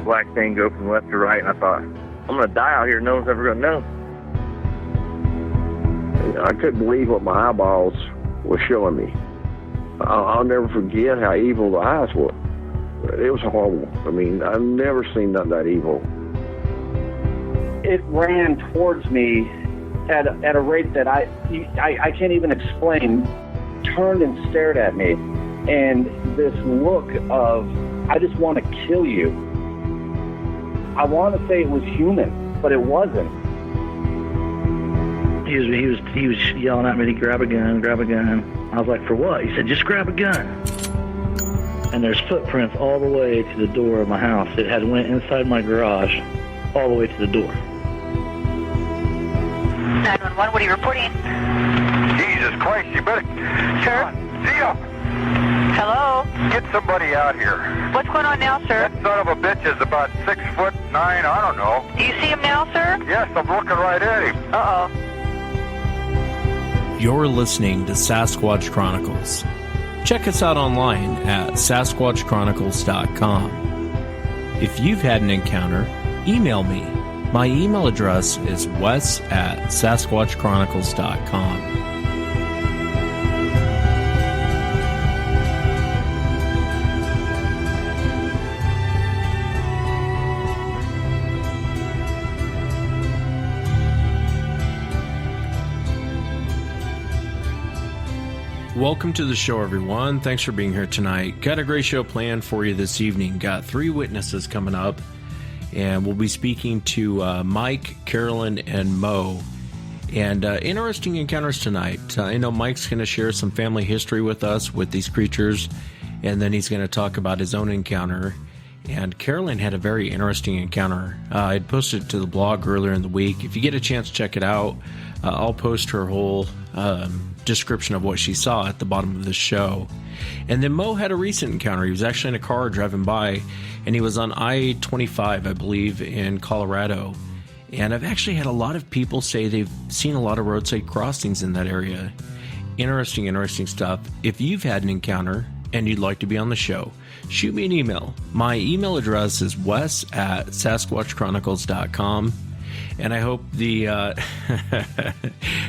black thing go from left to right, and I thought, I'm going to die out here. No one's ever going to know. I couldn't believe what my eyeballs were showing me. I'll never forget how evil the eyes were. It was horrible. I mean, I've never seen nothing that evil. It ran towards me at a rate that I can't even explain. Turned and stared at me, and this look of, I just want to kill you. I want to say it was human, but it wasn't. He was yelling at me to grab a gun, grab a gun. I was like, for what? He said, just grab a gun. And there's footprints all the way to the door of my house. It had went inside my garage, all the way to the door. 911, what are you reporting? Jesus Christ, you better... Sir? Zia! Hello? Get somebody out here. What's going on now, sir? That son of a bitch is about 6'9", I don't know. Do you see him now, sir? Yes, I'm looking right at him. Uh-oh. You're listening to Sasquatch Chronicles. Check us out online at sasquatchchronicles.com. If you've had an encounter, email me. My email address is wes@sasquatchchronicles.com. Welcome to the show, everyone. Thanks for being here tonight. Got a great show planned for you this evening. Got 3 witnesses coming up, and we'll be speaking to Mike, Carolyn, and Mo. And interesting encounters tonight. I know Mike's going to share some family history with us with these creatures, and then he's going to talk about his own encounter. And Carolyn had a very interesting encounter. I'd posted it to the blog earlier in the week. If you get a chance, check it out. I'll post her whole description of what she saw at the bottom of the show. And then Mo had a recent encounter. He was actually in a car driving by, and he was on I-25, I believe, in Colorado. And I've actually had a lot of people say they've seen a lot of roadside crossings in that area. Interesting stuff. If you've had an encounter and you'd like to be on the show, shoot me an email. My email address is wes@sasquatchchronicles.com. And I hope the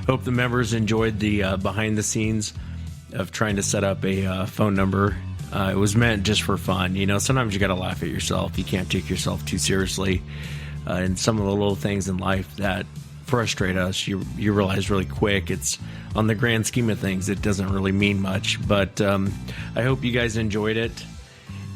hope the members enjoyed the behind the scenes of trying to set up a phone number. It was meant just for fun. You know, sometimes you got to laugh at yourself. You can't take yourself too seriously. And some of the little things in life that frustrate us, you realize really quick. It's on the grand scheme of things, it doesn't really mean much. But I hope you guys enjoyed it.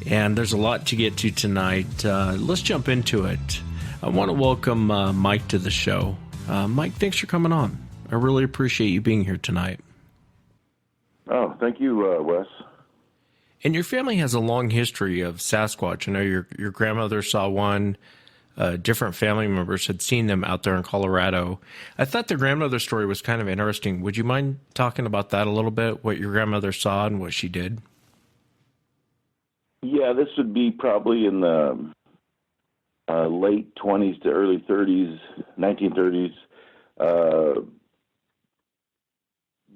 And there's a lot to get to tonight. Let's jump into it. I want to welcome Mike to the show. Mike, thanks for coming on. I really appreciate you being here tonight. Oh, thank you, Wes. And your family has a long history of Sasquatch. I know your grandmother saw one. Different family members had seen them out there in Colorado. I thought the grandmother story was kind of interesting. Would you mind talking about that a little bit, what your grandmother saw and what she did? Yeah, this would be probably in the late 20s to early 30s, 1930s.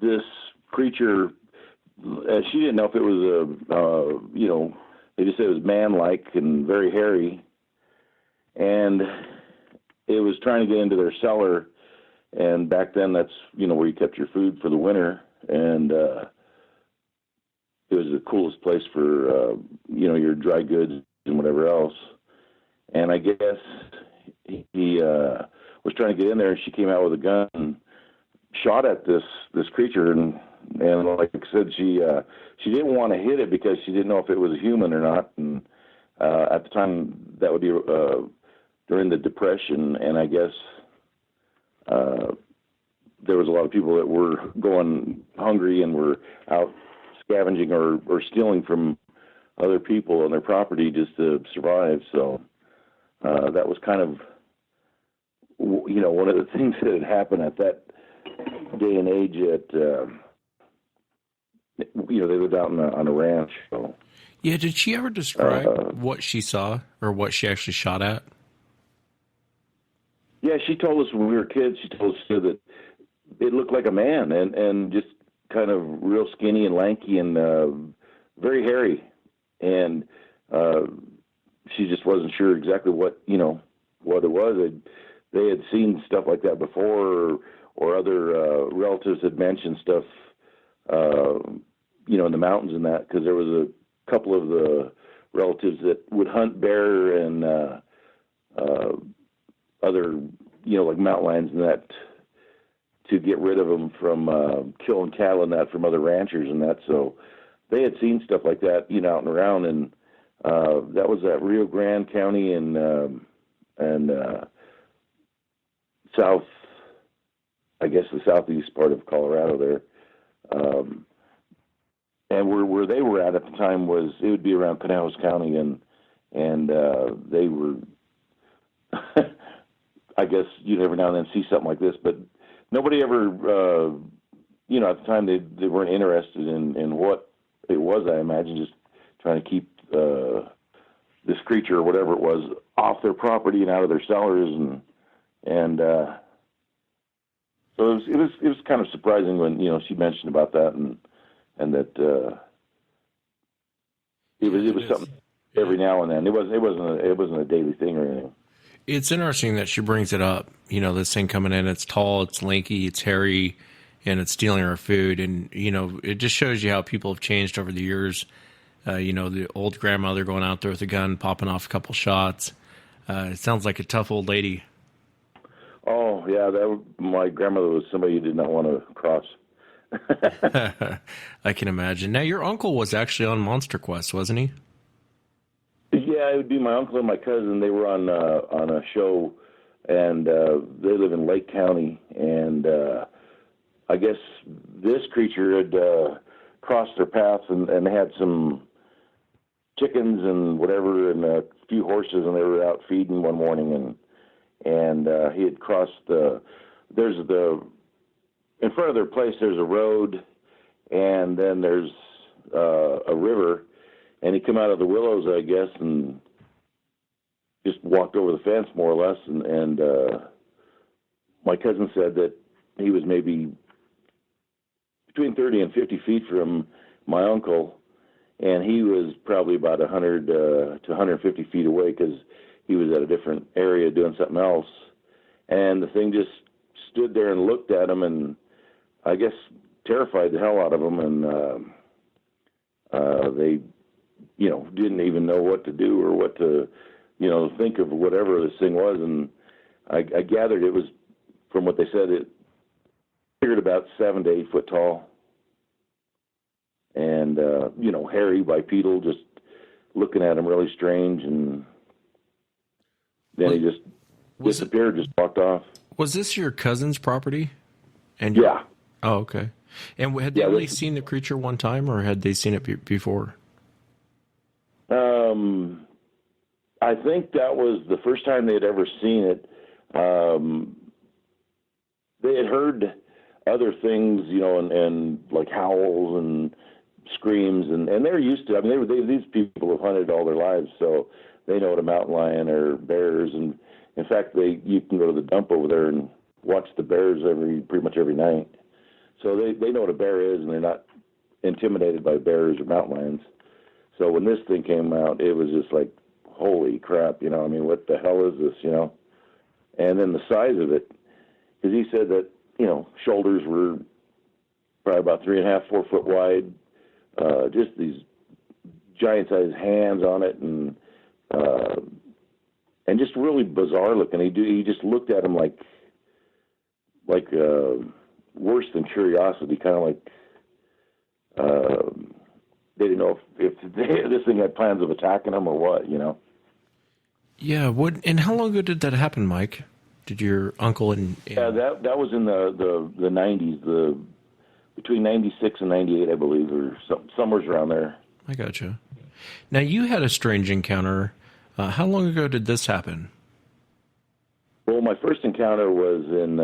This creature, she didn't know if it was they just said it was man-like and very hairy. And it was trying to get into their cellar. And back then that's, where you kept your food for the winter. And it was the coolest place for, your dry goods and whatever else. And I guess he was trying to get in there, and she came out with a gun and shot at this creature. And like I said, she didn't want to hit it because she didn't know if it was a human or not. And at the time, that would be during the Depression, and I guess there was a lot of people that were going hungry and were out scavenging or stealing from other people on their property just to survive. So that was kind of, one of the things that had happened at that day and age. They lived out on a ranch. So. Yeah, did she ever describe what she saw or what she actually shot at? Yeah, she told us when we were kids, she told us that it looked like a man and just kind of real skinny and lanky and very hairy. And she just wasn't sure exactly what it was. They had seen stuff like that before, or other relatives had mentioned stuff, in the mountains and that, because there was a couple of the relatives that would hunt bear and other, like mountain lions and that, to get rid of them from killing cattle and that from other ranchers and that. So they had seen stuff like that, out and around, and that was at Rio Grande County and south, I guess the southeast part of Colorado there. And where they were at the time it would be around Pinellas County, and they were, I guess you'd every now and then see something like this, but nobody ever, at the time they weren't interested in what it was, I imagine, just trying to keep this creature or whatever it was off their property and out of their cellars, and so it was kind of surprising when she mentioned about that, and that it was something every now and then. It wasn't a daily thing or anything. It's interesting that she brings it up. This thing coming in, it's tall, it's lanky, it's hairy, and it's stealing our food. And, it just shows you how people have changed over the years. The old grandmother going out there with a gun, popping off a couple shots. It sounds like a tough old lady. Oh, yeah, my grandmother was somebody you did not want to cross. I can imagine. Now, your uncle was actually on Monster Quest, wasn't he? Yeah, it would be my uncle and my cousin. They were on a show, and they live in Lake County. And I guess this creature had crossed their path, and they had some chickens and whatever, and a few horses, and they were out feeding one morning, and he had crossed in front of their place. There's a road, and then there's a river. And he come out of the willows, I guess, and just walked over the fence, more or less. And my cousin said that he was maybe between 30 and 50 feet from my uncle, and he was probably about 100 to 150 feet away because he was at a different area doing something else. And the thing just stood there and looked at him, and I guess terrified the hell out of him. And they didn't even know what to do or what to, think of whatever this thing was. And I gathered it was, from what they said, it figured about 7 to 8 foot tall. And, hairy, bipedal, just looking at him really strange. And then he just disappeared, just walked off. Was this your cousin's property? And yeah. Oh, okay. And had they only seen the creature one time, or had they seen it before? I think that was the first time they had ever seen it. They had heard other things, and like howls and screams, and they're used to it. I mean, these people have hunted all their lives, so they know what a mountain lion or bears. And in fact, you can go to the dump over there and watch the bears pretty much every night. So they know what a bear is, and they're not intimidated by bears or mountain lions. So when this thing came out, it was just like, holy crap, what the hell is this, And then the size of it, because he said that, shoulders were probably about 3.5, 4 foot wide, just these giant-sized hands on it, and just really bizarre looking. He just looked at him like worse than curiosity, kind of like they didn't know if this thing had plans of attacking them or what, Yeah. And how long ago did that happen, Mike? Did your uncle and Yeah, that was in the 90s, between 96 and 98, I believe, or somewhere around there. I gotcha. Now, you had a strange encounter. How long ago did this happen? Well, my first encounter was in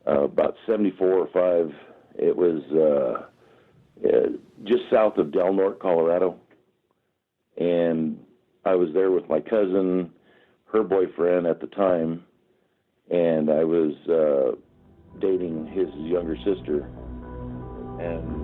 about 74 or 5. It was just south of Del Norte, Colorado. And I was there with my cousin, her boyfriend at the time, and I was dating his younger sister. And